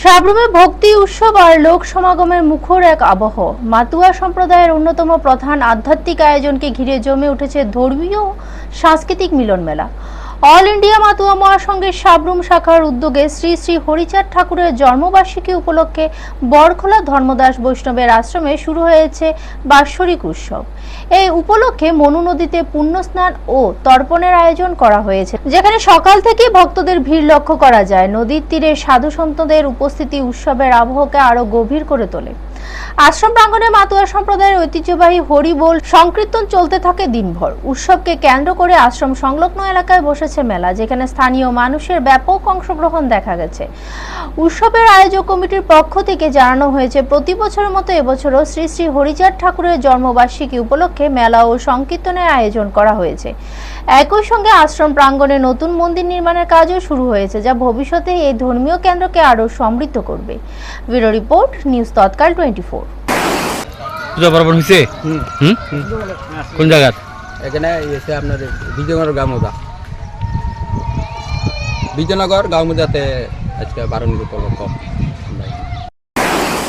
সাবরুমে ভক্তি উৎসব আর লোক সমাগমের মুখর এক আবহ। মাতুয়া সম্প্রদায়ের অন্যতম প্রধান আধ্যাত্মিক আয়োজনকে ঘিরে জমে উঠেছে ধর্মীয় সাংস্কৃতিক মিলন মেলা। অল ইন্ডিয়া মাতুয়া মহাসংঘের সাবরুম শাখার উদ্যোগে শ্রী শ্রী হরিচাঁদ ঠাকুরের জন্মবার্ষিকী উপলক্ষে বরখোলা ধর্মদাস বৈষ্ণবের আশ্রমে শুরু হয়েছে বাৎসরিক উৎসব। এই উপলক্ষে মনু নদীতে পুণ্যস্নান ও তর্পণের আয়োজন করা হয়েছে, যেখানে সকাল থেকে ভক্তদের ভিড় লক্ষ্য করা যায়। নদীর তীরে সাধু সন্তদের উপস্থিতি উৎসবের আবহকে আরো গভীর করে তোলে। আশ্রম প্রাঙ্গণে মাতুয়া সম্প্রদায়ের ঐতিহ্যবাহী হরিবোল সংকীর্তন চলতে থাকে দিনভর। উৎসবকে কেন্দ্র করে আশ্রম সংলগ্ন এলাকায় বসেছে মেলা, যেখানে স্থানীয় মানুষের ব্যাপক অংশগ্রহণ দেখা গেছে। উৎসবের আয়োজক কমিটির পক্ষ থেকে জানানো হয়েছে, প্রতি বছরের মতো এবছরও শ্রী শ্রী হরিচাঁদ ঠাকুরের জন্মবার্ষিকী উপলক্ষে মেলা ও সংকীর্তনের আয়োজন করা হয়েছে। একই সঙ্গে আশ্রম প্রাঙ্গণে নতুন মন্দির নির্মাণের কাজও শুরু হয়েছে, যা ভবিষ্যতে এই ধর্মীয় কেন্দ্রকে আরো সমৃদ্ধ করবে। ব্যুরো রিপোর্ট, নিউজ তৎকাল 24। পূজা পার্বণ হয়েছে কোন জায়গা? এখানে এসে আপনার বিজয়নগর গাঁওমুদা, বিজয়নগর গাঁওমুদাতে আজকে 12 উপলক্ষ।